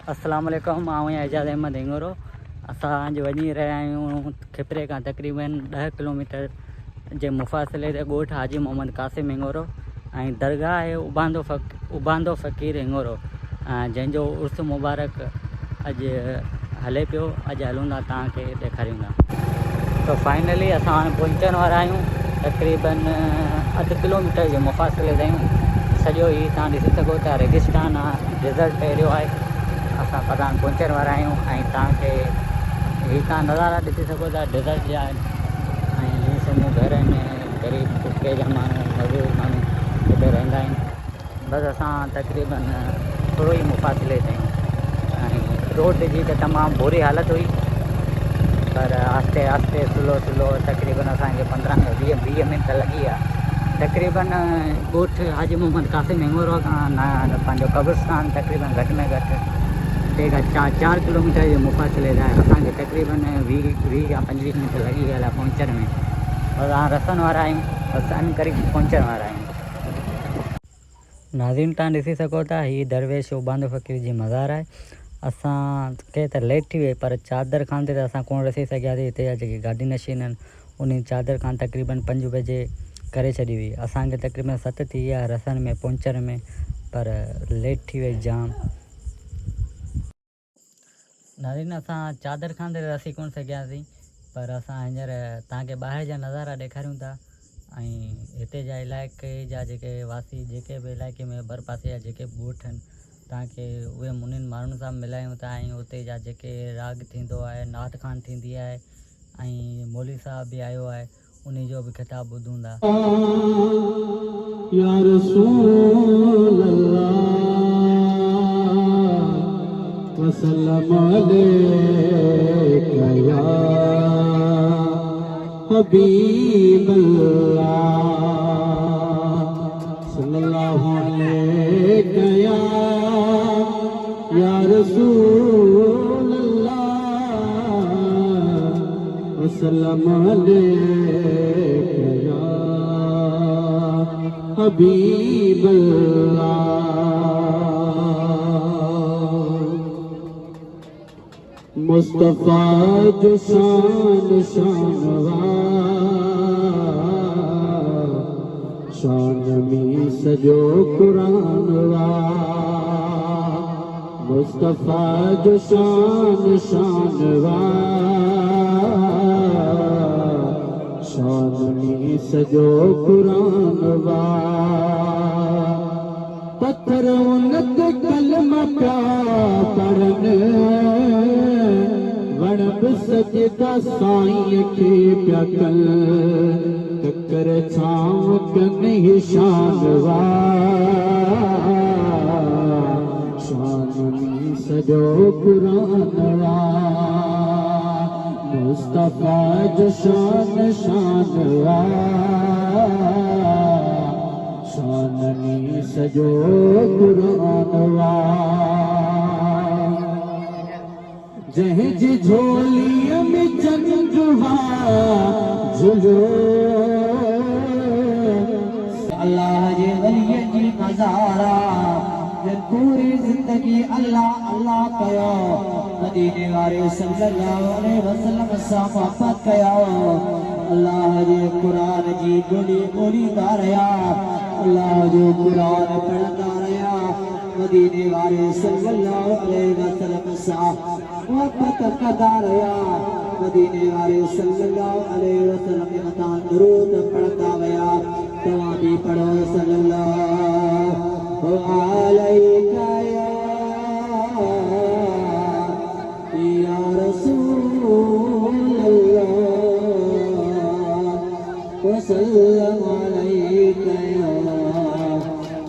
अस्सलाम वालेकुम। आऊँ एजाज़ अहमद हिंगोरो। असां वञी रहिया आहियूं खिपरे खां तक़रीबन 10 किलोमीटर जे मुफ़ासिले ते ॻोठ हाजी मोहम्मद कासिम हिंगोरो ऐं दरगाह आहे उबांदो फ़क़ीर हिंगोरो, जंहिंजो उर्स मुबारक अॼु हले पियो। अॼु हलूं था, तव्हांखे ॾेखारियूं था। तो फाइनली असां हाणे पहुचण वारा आहियूं। तक़रीबन अधु किलोमीटर जे मुफ़ासिले ते आहियूं। सॼो ही तव्हां ॾिसी सघो था, रेगिस्तान आहे, डेज़र्ट एरियो आहे। असां पठान पहुचण वारा आहियूं ऐं तव्हांखे ही तव्हां नज़ारा ॾिसी सघो था डेज़र्ट जा। ऐं ही समूह घर आहिनि, ग़रीब तबके जा माण्हू, मज़दूर माण्हू हिते रहंदा आहिनि। बसि असां तक़रीबन थोरो ई मुफ़ासिले ते आहियूं ऐं रोड जी त तमामु बुरी हालत हुई, पर आहिस्ते आहिस्ते स्लो तक़रीबन असांखे 15 खां 20 मिंट लॻी विया। तक़रीबन ॻोठ हाजी मोहम्मद कासिम हिंगोरो खां पंहिंजो कब्रिस्तान तक़रीबन घटि में घटि 3 खां 4 किलोमीटर जे मुफ़ासिले ते आहे। असांखे तक़रीबन 20 खां 25 मिंट लॻी विया आहे पहुचण में। असां रसनि वारा आहियूं, असां करीब पहुचण वारा आहियूं। नाज़रीन, तव्हां ॾिसी सघो था, हीअ दरवेश उबांदो फ़क़ीर जी मज़ार आहे। असांखे त लेट थी वई, पर चादर खान ते असां कोन रसी सघियासीं। हिते जा जेके गाॾी नशीन आहिनि उन चादर खान तक़रीबन 5 बजे करे छॾी हुई। असांखे तक़रीबन 7 थी विया रसनि में पहुचण में, पर लेट थी वई जाम। नाज़रीन, असां चादर खान ते रसी कोन सघियासीं, पर असां हींअर तव्हांखे ॿाहिरि जा नज़ारा ॾेखारियूं था। ऐं हिते जा इलाइक़े जा जेके वासी, जेके बि इलाइक़े में भर पासे जा जेके बि ॻोठ आहिनि, तव्हांखे उहे उन्हनि माण्हुनि सां मिलायूं था। ऐं उते जा जेके राग थींदो आहे, नात खान थींदी आहे, ऐं मौलवी साहब बि आयो आहे, उन जो बि ख़िताबु ॿुधूं था। या रसूल अल्लाह वसल्लम अलैका या हबीब अल्लाह सल्लल्लाहु अलैका या रसूल अल्लाह वसल्लम अलैका या हबीब अल्लाह। मुस्तफा जो शान में सजो कुरान वा। मुस्तफा जो शान वा, शान में सजो कुरान वा। पत्थर उन्नत कलमा प्या पढ़न, वणब सजदा साईं के प्या कल। ककर छांव कन ही शान वा, शान में सजो कुरान वा। मुस्तफा जो शान वा, शान में सजो कुरान वा। जंहिं जी झोलीअ में जंजुहा झुलो, अल्लाह जे वलीअ जी नज़ारा पूरी ज़िंदगी अल्लाह अल्लाह कयो। मदीने वारे सल्लल्लाहु अलैहि वसल्लम सां मोहब्बत कयो। अल्लाह जे क़ुरान जी ॿोली ॿोलींदा रहिया, अल्लाह जो क़ुरान पढ़ंदा रहिया। मदीने वारे सल्लल्लाहु अलैहि वसल्लम सां मोहब्बत कंदा रहिया। मदीने वारे सल्लल्लाहु अलैहि वसल्लम के मथां दुरूद पढ़ंदा विया। तव्हां बि पढ़ो सल्लल्लाहु अलैका या रसूल अल्लाह वसल्लम अलैका या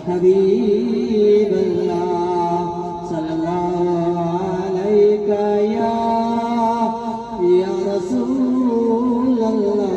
हबीब अल्लाह सल्लल्लाहु अलैका या रसूल अल्लाह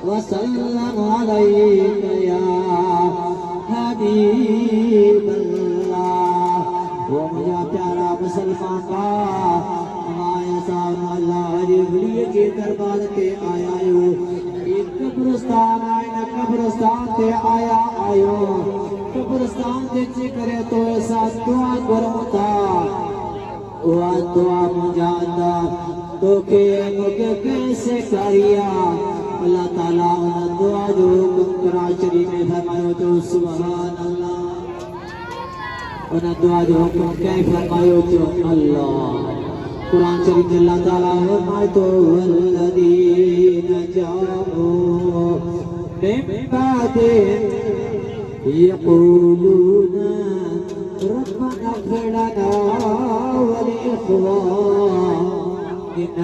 वसल्लम अलैका या हबीब अल्लाह। वो मुझा प्यारा मुसलमान का हमारे सामने अल्लाह जे वली के दरबार ते आया आयो। एक कब्रिस्तान आए न कब्रिस्तान ते आया आयो। कब्रिस्तान ते करे तो ऐसा दुआ करूं था। दुआ मुजादा तो के मुके कैसे करिया अल्लाह ताला उन दुआ जो कुरान शरीफ में फरमायो तो सुभान अल्लाह उन दुआ जो हुक्म के फरमायो तो अल्लाह कुरान शरीफ में अल्लाह ताला फरमाए तो वल्लदीना जाओ मिन बादे यक़ूलूना रब्बना इग़फिर लना व लिइख़वानिना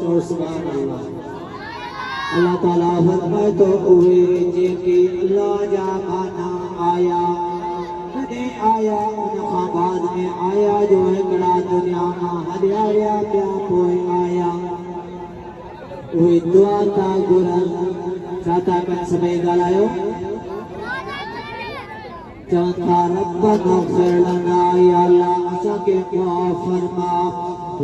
तो सुभान अल्लाह अल्लाह ताला फरमाए तो उहे जेके अल्लाह जा माना आया कदे आया उन खां बाद में आया जो हिकड़ा दुनिया मां हलिया विया पिया पोइ आया उहे दुआ था घुरन छा था कनि सभई ॻाल्हायो चवंदा रब्बना इग़फिर लना या अल्लाह असांखे माफ़ फरमा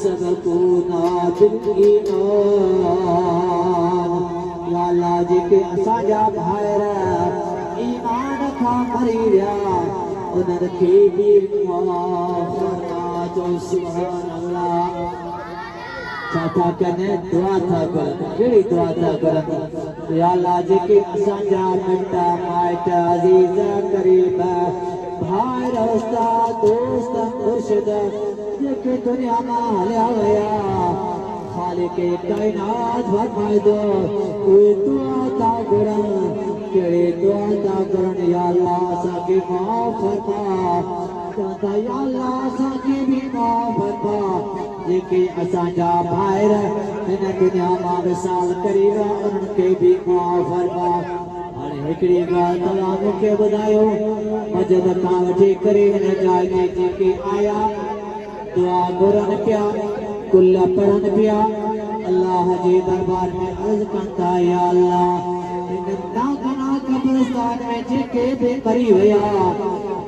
सबक़ूना बिलईमान या अल्लाह जेके असांजा भाइर ईमान खां मरी विया उन्हनि खे बि माफ़ फरमा जो सुभान अल्लाह छा था कनि दुआ था करनि कहिड़ी दुआ था करनि या अल्लाह जेके असांजा मिट माइट अज़ीज़ क़रीब भाइर उस्ताद दोस्त मुर्शिद जेके दुनिया मां हलिया विया ख़ालिक़ काइनात फरमाए थो उहे दुआ था घुरनि कहिड़ी दुआ था करनि या अल्लाह असांखे माफ़ फरमा चवंदा या अल्लाह असांखे बि माफ़ फरमा जेके असांजा भाइर हिन दुनिया मां विसाल करी विया उन्हनि खे बि माफ़ फरमा हाणे हिकिड़ी ॻाल्हि तव्हां मूंखे ॿुधायो मस्जिद खां वठी करे हिन जाइ में जेके आया दुआ घुरनि पिया कुल पढ़नि पिया अल्लाह जे दरबार में अर्ज़ कनि था या अल्लाह हिन नागना कब्रिस्तान में जेके बि मरी विया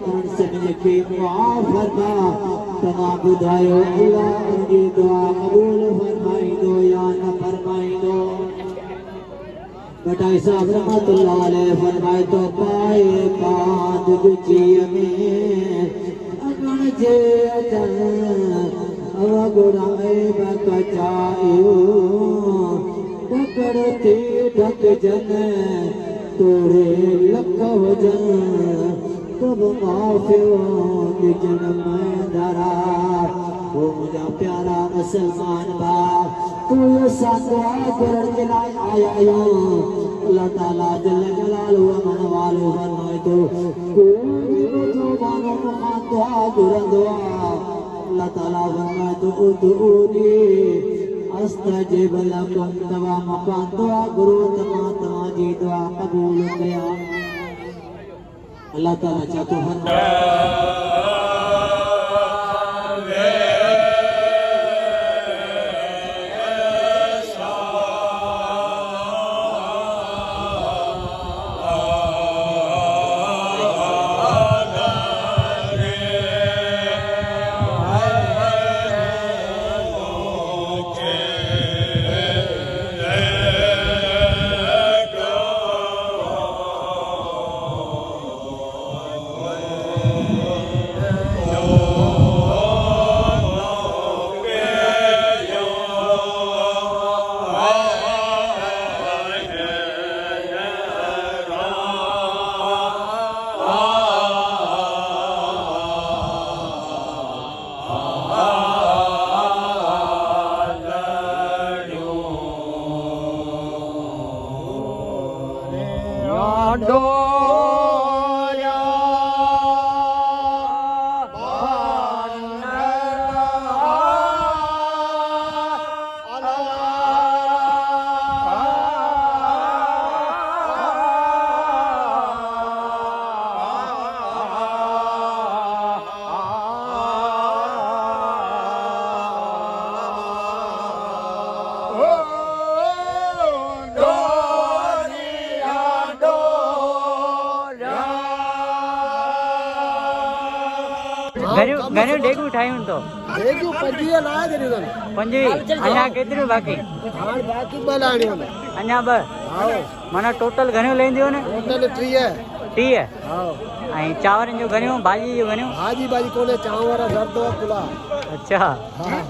उन्हनि सभिनी खे माफ़ फरमा तव्हां ॿुधायो अल्लाह उनजी दुआ क़बूल फरमाईंदो या न फरमाईंदो बटाई साहब रहमतुल्लाह अलैह फरमाए तो पाए पाद गुचीअ में अगण जे अचन अवगुराए बचायो पकड़ ते ढकजन तोड़े लख हुजन तब माफ़ियो निजन में धरा वो मुझा प्यारा मुसलमान भाउ तू सां दुआ करण जे लाइ आया आहियूं अल्लाह ताला जल जलालुहु अमन वालो फरमाए थो कोई जो मानो मूंखां दुआ घुरंदो आहे अल्लाह ताला फरमाए थो उदऊनी अस्तजिब लकुम तव्हां मूंखां दुआ घुरो त मां तव्हांजी दुआ क़बूल कयां अल्लाह ताला छा थो फरमाए घणियूं डेगूं ठाहियूं तो डेगूं 25 लाया जॾहिं 25 अञा केतिरियूं बाक़ी हाणे बाक़ी 2 लाणियूं अञा 2 माना टोटल घणियूं लेंदियूं न? टोटल 30। 30। हा ऐं चांवरनि जूं घणियूं, भाॼी जूं घणियूं? भाॼी कोन्हे, चांवर दर्दो पुला। अच्छा। हा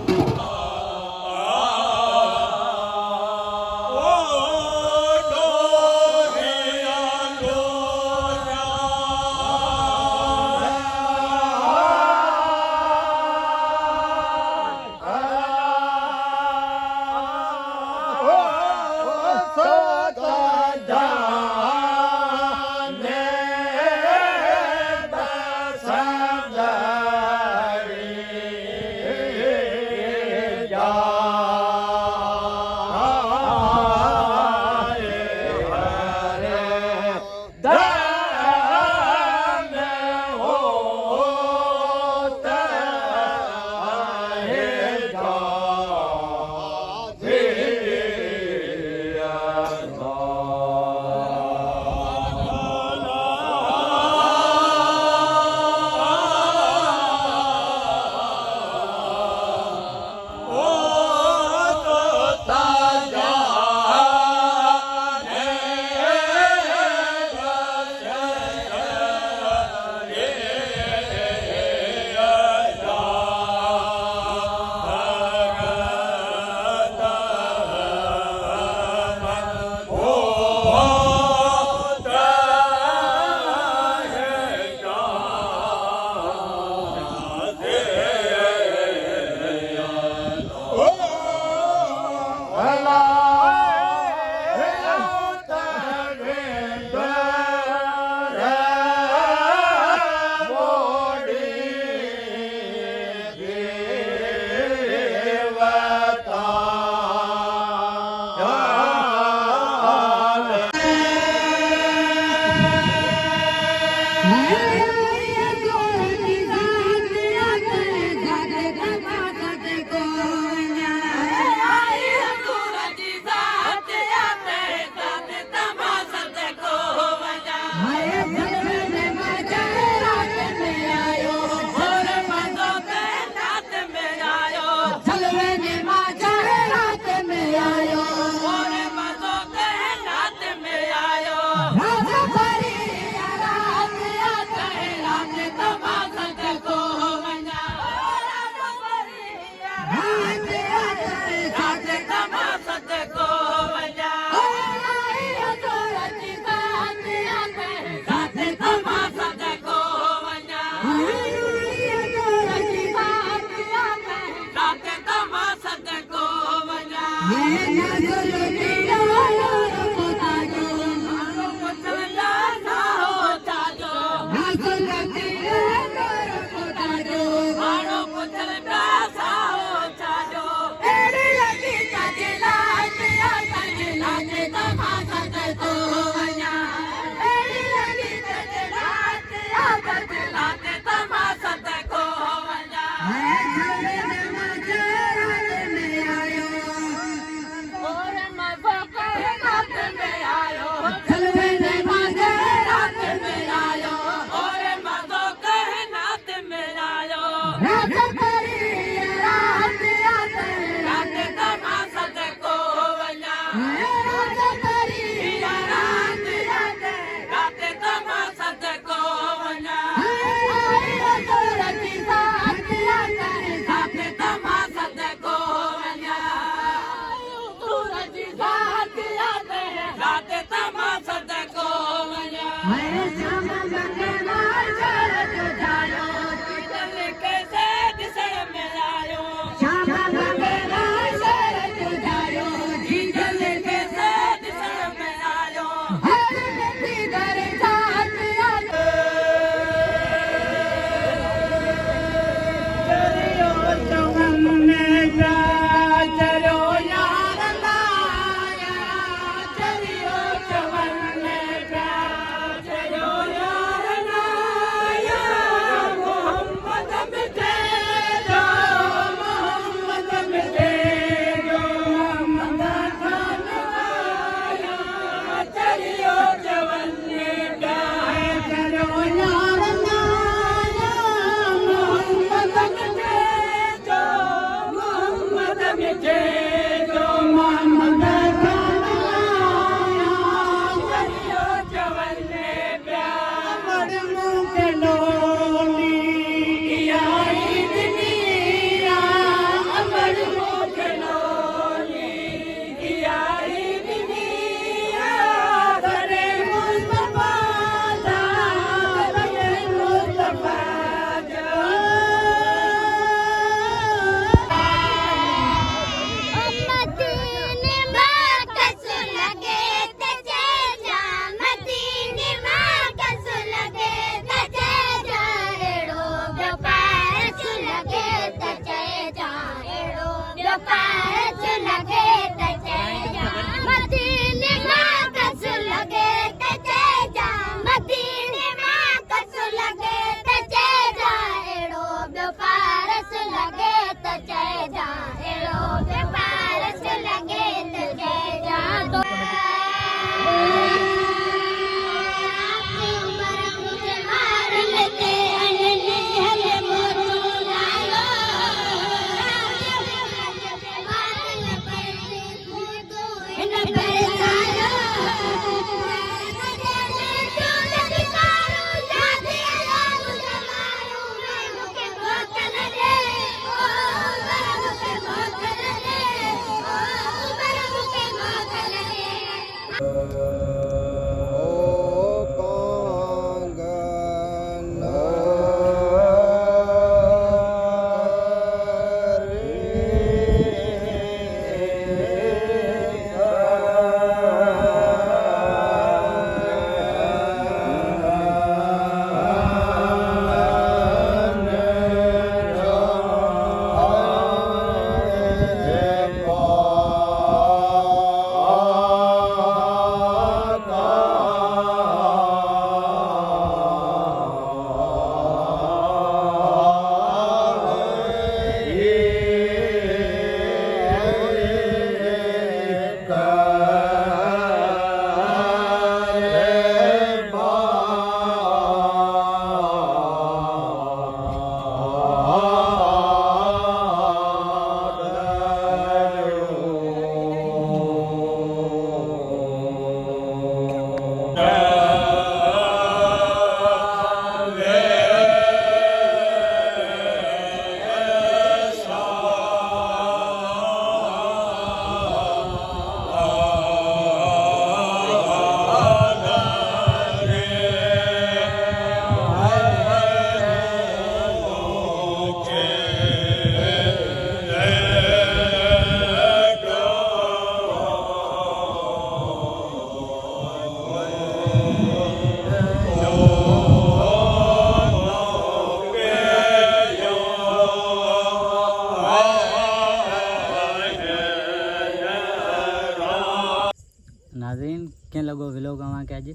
नाज़रीन कीअं लॻो व्लॉग अव्हांखे अॼु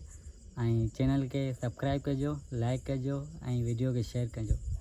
ऐं चैनल खे सब्सक्राइब कजो, लाइक कजो ऐं वीडियो खे शेयर कजो।